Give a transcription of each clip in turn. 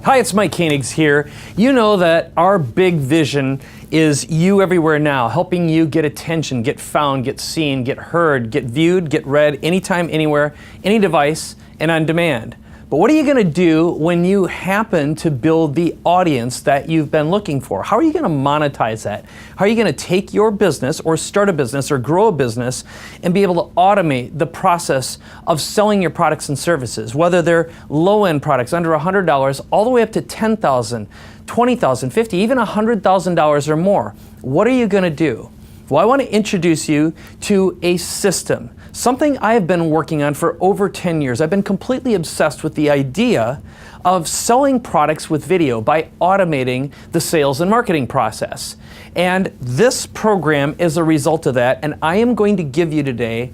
Hi, it's Mike Koenigs here. You know that our big vision is you everywhere now, helping you get attention, get found, get seen, get heard, get viewed, get read, anytime, anywhere, any device, and on demand. But what are you going to do when you happen to build the audience that you've been looking for? How are you going to monetize that? How are you going to take your business or start a business or grow a business and be able to automate the process of selling your products and services, whether they're low-end products under $100 all the way up to $10,000, $20,000, $50,000, even $100,000 or more? What are you going to do? Well, I want to introduce you to a system, something I have been working on for over 10 years. I've been completely obsessed with the idea of selling products with video by automating the sales and marketing process. And this program is a result of that, and I am going to give you today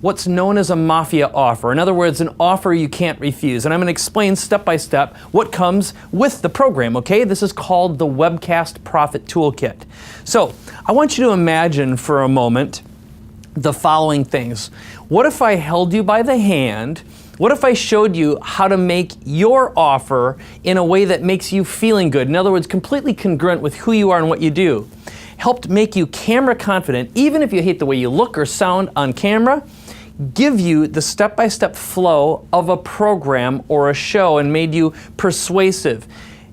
what's known as a mafia offer. In other words, an offer you can't refuse. And I'm going to explain step by step what comes with the program, okay? This is called the Webcast Profit Toolkit. So I want you to imagine for a moment the following things. What if I held you by the hand? What if I showed you how to make your offer in a way that makes you feeling good? In other words, completely congruent with who you are and what you do. Helped make you camera confident, even if you hate the way you look or sound on camera, give you the step-by-step flow of a program or a show and made you persuasive,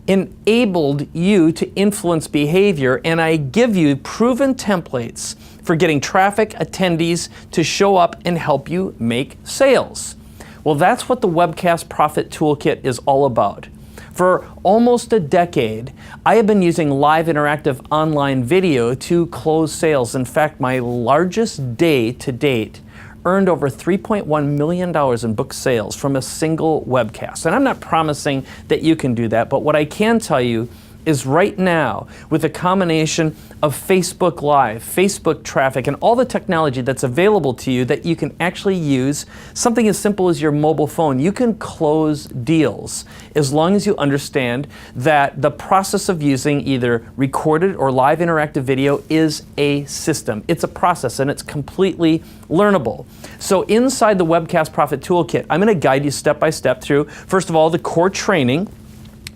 enabled you to influence behavior, and I give you proven templates for getting traffic, attendees to show up and help you make sales. Well, that's what the Webcast Profit Toolkit is all about. For almost a decade, I have been using live interactive online video to close sales. In fact, my largest day to date earned over $3.1 million in book sales from a single webcast. And I'm not promising that you can do that, but what I can tell you is right now, with a combination of Facebook Live, Facebook traffic, and all the technology that's available to you that you can actually use, something as simple as your mobile phone, you can close deals as long as you understand that the process of using either recorded or live interactive video is a system. It's a process and it's completely learnable. So inside the Webcast Profit Toolkit, I'm going to guide you step by step through, first of all, the core training,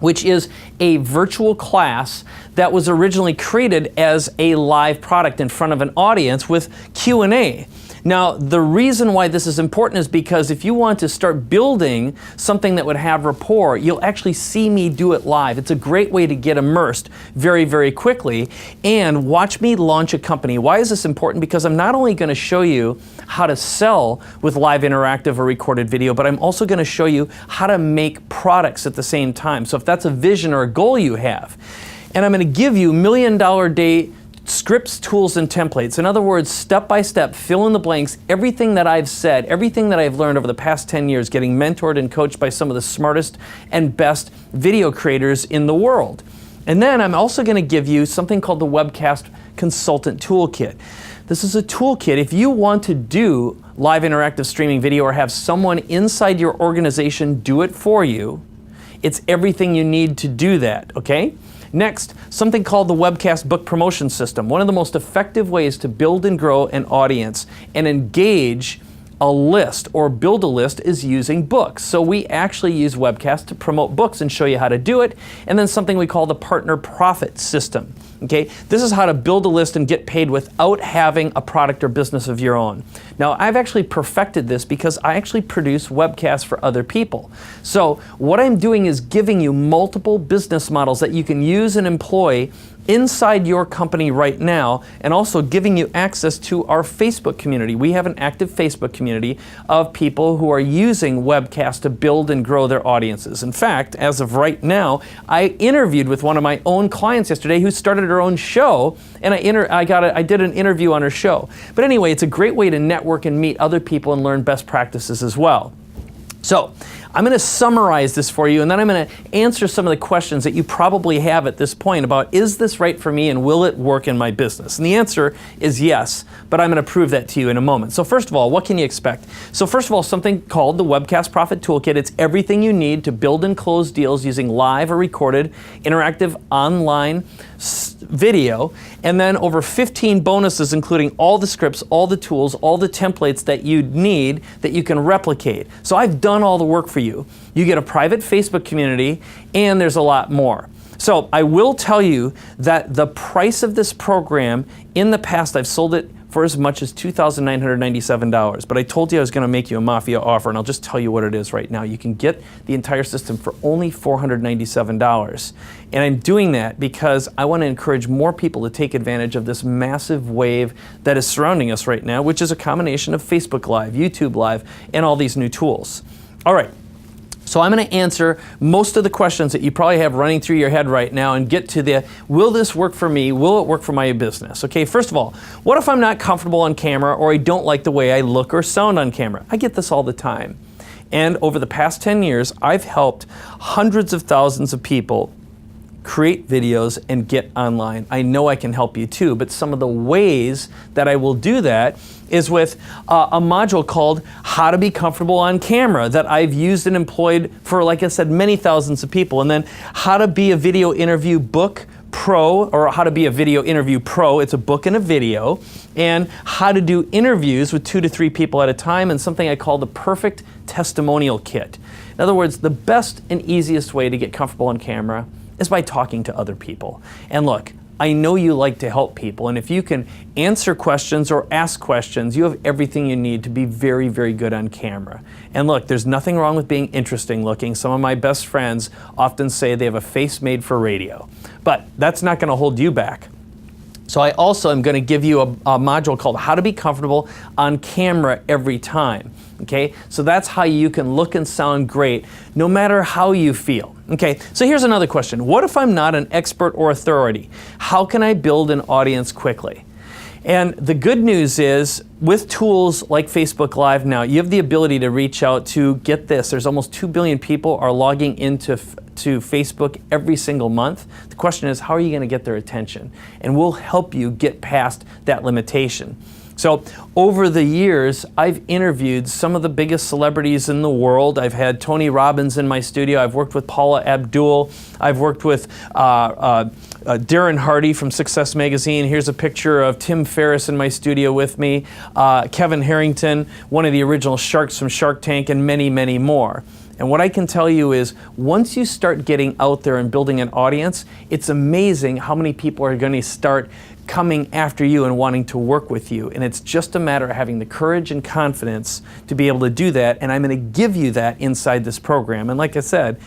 which is a virtual class that was originally created as a live product in front of an audience with Q&A. Now, the reason why this is important is because if you want to start building something that would have rapport, you'll actually see me do it live. It's a great way to get immersed very, very quickly and watch me launch a company. Why is this important? Because I'm not only going to show you how to sell with live interactive or recorded video, but I'm also going to show you how to make products at the same time. So if that's a vision or a goal you have, and I'm going to give you $1 million day scripts, tools, and templates. In other words, step by step, fill in the blanks, everything that I've said, everything that I've learned over the past 10 years, getting mentored and coached by some of the smartest and best video creators in the world. And then I'm also going to give you something called the Webcast Consultant Toolkit. This is a toolkit if you want to do live interactive streaming video or have someone inside your organization do it for you. It's everything you need to do that, okay? Next, something called the Webcast Book Promotion System. One of the most effective ways to build and grow an audience and engage a list or build a list is using books. So we actually use Webcast to promote books and show you how to do it. And then something we call the Partner Profit System. Okay, this is how to build a list and get paid without having a product or business of your own. Now, I've actually perfected this because I actually produce webcasts for other people. So what I'm doing is giving you multiple business models that you can use and employ inside your company right now, and also giving you access to our Facebook community. We have an active Facebook community of people who are using Webcast to build and grow their audiences. In fact, as of right now, I interviewed with one of my own clients yesterday who started her own show, and I did an interview on her show. But anyway, it's a great way to network and meet other people and learn best practices as well. So I'm going to summarize this for you, and then I'm going to answer some of the questions that you probably have at this point about, is this right for me and will it work in my business? And the answer is yes, but I'm going to prove that to you in a moment. So first of all, what can you expect? So first of all, something called the Webcast Profit Toolkit. It's everything you need to build and close deals using live or recorded interactive online video, and then over 15 bonuses, including all the scripts, all the tools, all the templates that you need that you can replicate. So I've done done all the work for you. You get a private Facebook community, and there's a lot more. So I will tell you that the price of this program, in the past I've sold it for as much as $2,997. But I told you I was going to make you a Mafia offer, and I'll just tell you what it is right now. You can get the entire system for only $497. And I'm doing that because I want to encourage more people to take advantage of this massive wave that is surrounding us right now, which is a combination of Facebook Live, YouTube Live, and all these new tools. All right. So I'm going to answer most of the questions that you probably have running through your head right now and get to the, will this work for me? Will it work for my business? Okay, first of all, what if I'm not comfortable on camera or I don't like the way I look or sound on camera? I get this all the time. And over the past 10 years, I've helped hundreds of thousands of people create videos and get online. I know I can help you too, but some of the ways that I will do that is with a module called How to Be Comfortable on Camera that I've used and employed for, like I said, many thousands of people. And then How to Be a Video Interview Book Pro, or How to Be a Video Interview Pro. It's a book and a video. And How to Do Interviews with 2 to 3 people at a time, and something I call the Perfect Testimonial Kit. In other words, the best and easiest way to get comfortable on camera is by talking to other people. And look, I know you like to help people, and if you can answer questions or ask questions, you have everything you need to be very, very good on camera. And look, there's nothing wrong with being interesting looking. Some of my best friends often say they have a face made for radio, but that's not going to hold you back. So I also am going to give you a module called How to Be Comfortable on Camera Every Time. Okay, so that's how you can look and sound great no matter how you feel. Okay, so here's another question. What if I'm not an expert or authority? How can I build an audience quickly? And the good news is, with tools like Facebook Live now, you have the ability to reach out to, get this, there's almost 2 billion people are logging into Facebook every single month. The question is, how are you going to get their attention? And we'll help you get past that limitation. So over the years, I've interviewed some of the biggest celebrities in the world. I've had Tony Robbins in my studio. I've worked with Paula Abdul. I've worked with Darren Hardy from Success Magazine. Here's a picture of Tim Ferriss in my studio with me. Kevin Harrington, one of the original sharks from Shark Tank, and many, many more. And what I can tell you is, once you start getting out there and building an audience, it's amazing how many people are going to start coming after you and wanting to work with you. And it's just a matter of having the courage and confidence to be able to do that. And I'm going to give you that inside this program. And like I said,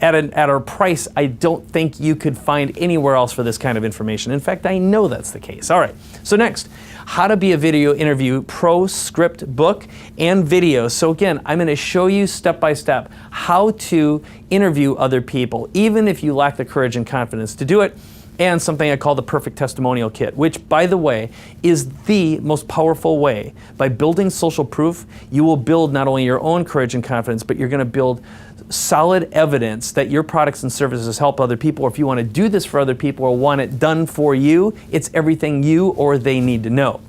at a price I don't think you could find anywhere else for this kind of information. In fact, I know that's the case. All right, so next, How to Be a Video Interview Pro Script Book and Video. So again, I'm going to show you step by step how to interview other people, even if you lack the courage and confidence to do it. And something I call the Perfect Testimonial Kit, which, by the way, is the most powerful way. By building social proof, you will build not only your own courage and confidence, but you're going to build solid evidence that your products and services help other people. Or if you want to do this for other people or want it done for you, it's everything you or they need to know.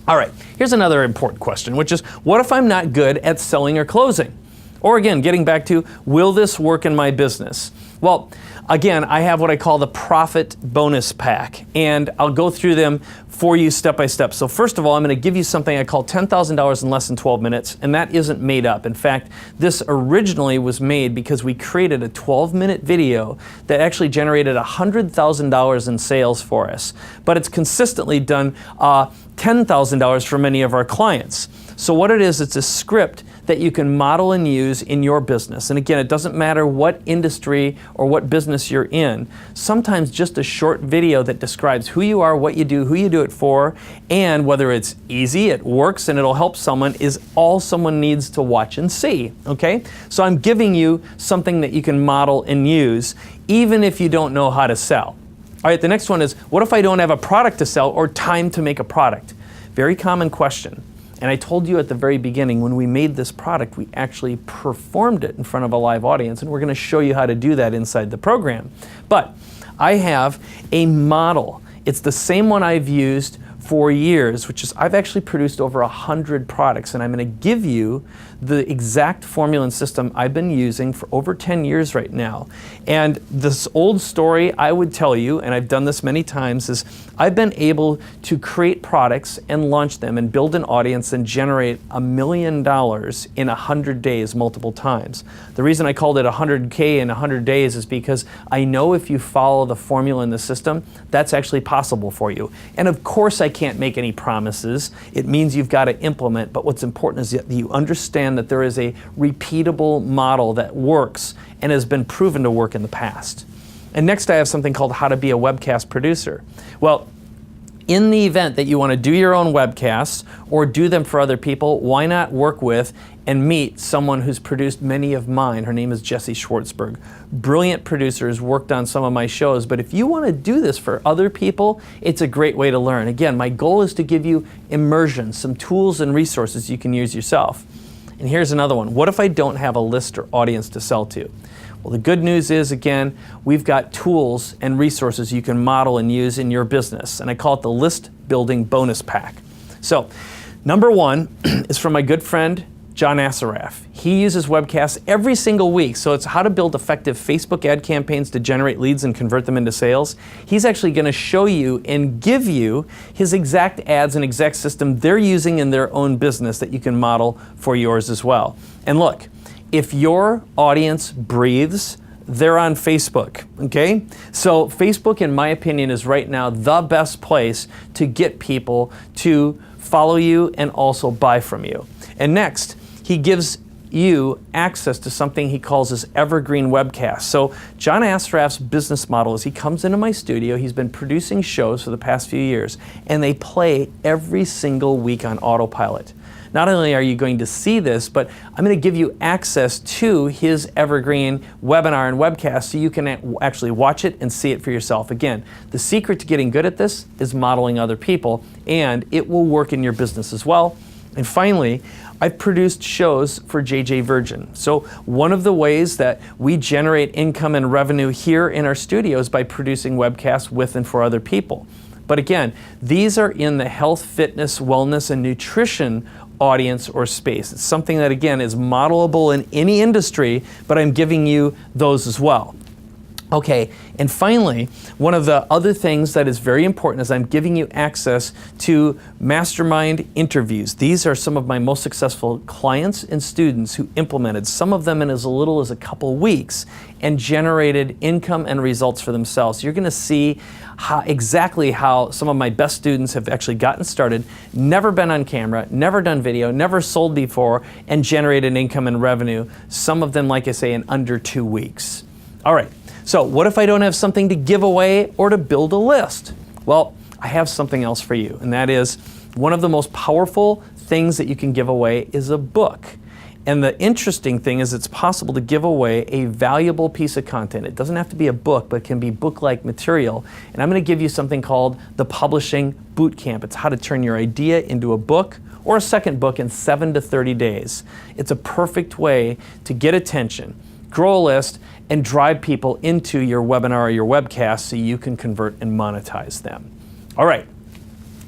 All right, here's another important question, which is, what if I'm not good at selling or closing? Or again, getting back to, will this work in my business? Well, again, I have what I call the Profit Bonus Pack, and I'll go through them for you step by step. So first of all, I'm going to give you something I call $10,000 in less than 12 minutes, and that isn't made up. In fact, this originally was made because we created a 12-minute video that actually generated $100,000 in sales for us. But it's consistently done $10,000 for many of our clients. So what it is, it's a script that you can model and use in your business. And again, it doesn't matter what industry or what business you're in. Sometimes just a short video that describes who you are, what you do, who you do it for, and whether it's easy, it works, and it'll help someone is all someone needs to watch and see, okay? So I'm giving you something that you can model and use, even if you don't know how to sell. All right, the next one is, what if I don't have a product to sell or time to make a product? Very common question. And I told you at the very beginning, when we made this product, we actually performed it in front of a live audience, and we're going to show you how to do that inside the program. But I have a model. It's the same one I've used for years, which is I've actually produced over 100 products, and I'm going to give you the exact formula and system I've been using for over 10 years right now. And this old story I would tell you, and I've done this many times, is I've been able to create products and launch them and build an audience and generate $1 million in 100 days multiple times. The reason I called it 100K in 100 days is because I know if you follow the formula in the system, that's actually possible for you. And of course I can't make any promises. It means you've got to implement, but what's important is that you understand that there is a repeatable model that works and has been proven to work in the past. And next I have something called How to Be a Webcast Producer. Well, in the event that you want to do your own webcasts or do them for other people, why not work with and meet someone who's produced many of mine? Her name is Jessie Schwartzberg. Brilliant producer, has worked on some of my shows, but if you want to do this for other people, it's a great way to learn. Again, my goal is to give you immersion, some tools and resources you can use yourself. And here's another one. What if I don't have a list or audience to sell to? Well, the good news is, again, we've got tools and resources you can model and use in your business, and I call it the List Building Bonus Pack. So, number one is from my good friend, John Assaraf. He uses Webcasts every single week, so it's how to build effective Facebook ad campaigns to generate leads and convert them into sales. He's actually going to show you and give you his exact ads and exact system they're using in their own business that you can model for yours as well. And look, if your audience breathes, they're on Facebook, okay? So Facebook, in my opinion, is right now the best place to get people to follow you and also buy from you. And next, he gives you access to something he calls his evergreen webcast. So John Assaraf's business model is he comes into my studio, he's been producing shows for the past few years, and they play every single week on autopilot. Not only are you going to see this, but I'm going to give you access to his evergreen webinar and webcast so you can actually watch it and see it for yourself. Again, the secret to getting good at this is modeling other people, and it will work in your business as well. And finally, I've produced shows for JJ Virgin. So one of the ways that we generate income and revenue here in our studio is by producing webcasts with and for other people. But again, these are in the health, fitness, wellness, and nutrition audience or space. It's something that, again, is modelable in any industry, but I'm giving you those as well. Okay, and finally, one of the other things that is very important is I'm giving you access to mastermind interviews. These are some of my most successful clients and students who implemented, some of them in as little as a couple weeks, and generated income and results for themselves. So you're going to see exactly how some of my best students have actually gotten started, never been on camera, never done video, never sold before, and generated income and revenue, some of them, like I say, in under 2 weeks. All right. So what if I don't have something to give away or to build a list? Well, I have something else for you, and that is one of the most powerful things that you can give away is a book. And the interesting thing is it's possible to give away a valuable piece of content. It doesn't have to be a book, but it can be book-like material. And I'm going to give you something called the Publishing Bootcamp. It's how to turn your idea into a book or a second book in 7 to 30 days. It's a perfect way to get attention, grow a list, and drive people into your webinar or your webcast so you can convert and monetize them. All right.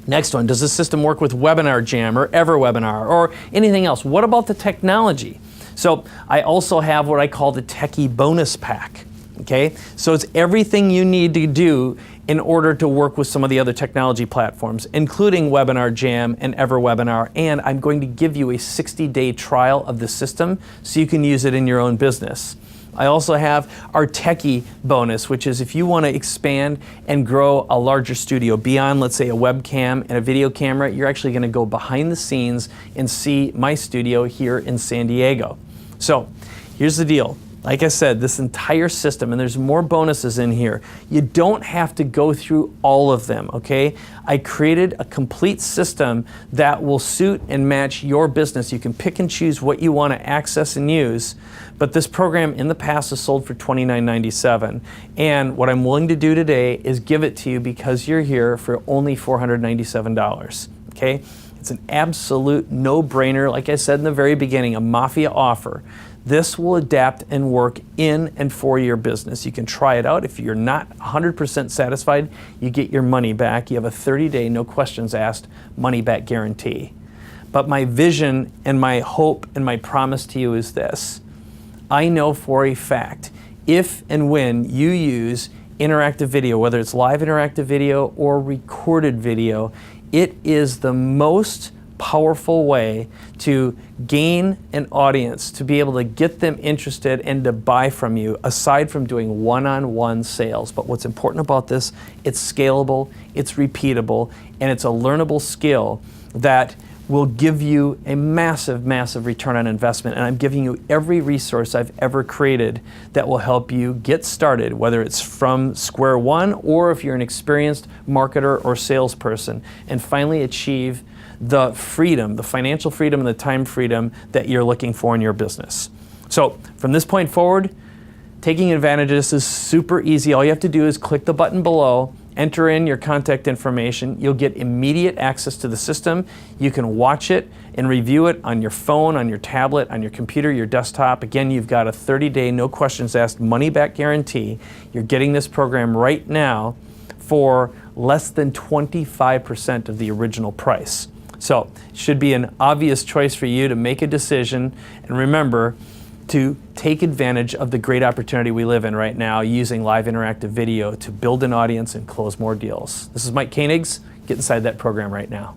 Next one, does this system work with Webinar Jam or EverWebinar or anything else? What about the technology? So I also have what I call the Techie Bonus Pack. Okay, so it's everything you need to do in order to work with some of the other technology platforms, including Webinar Jam and EverWebinar, and I'm going to give you a 60-day trial of the system so you can use it in your own business. I also have our Techie bonus, which is if you want to expand and grow a larger studio beyond, let's say, a webcam and a video camera, you're actually going to go behind the scenes and see my studio here in San Diego. So here's the deal. Like I said, this entire system, and there's more bonuses in here, you don't have to go through all of them, okay? I created a complete system that will suit and match your business. You can pick and choose what you want to access and use, but this program in the past has sold for $29.97, and what I'm willing to do today is give it to you because you're here for only $497, okay? It's an absolute no-brainer, like I said in the very beginning, a mafia offer. This will adapt and work in and for your business. You can try it out. If you're not 100% satisfied, you get your money back. You have a 30-day, no questions asked, money back guarantee. But my vision and my hope and my promise to you is this. I know for a fact, if and when you use interactive video, whether it's live interactive video or recorded video, it is the most powerful way to gain an audience, to be able to get them interested and to buy from you, aside from doing one-on-one sales. But what's important about this, it's scalable, it's repeatable, and it's a learnable skill that will give you a massive, massive return on investment. And I'm giving you every resource I've ever created that will help you get started, whether it's from square one or if you're an experienced marketer or salesperson, and finally achieve the freedom, the financial freedom and the time freedom that you're looking for in your business. So from this point forward, taking advantage of this is super easy. All you have to do is click the button below, enter in your contact information. You'll get immediate access to the system. You can watch it and review it on your phone, on your tablet, on your computer, your desktop. Again, you've got a 30-day, no questions asked, money-back guarantee. You're getting this program right now for less than 25% of the original price. So it should be an obvious choice for you to make a decision. And remember, to take advantage of the great opportunity we live in right now using live interactive video to build an audience and close more deals. This is Mike Koenigs. Get inside that program right now.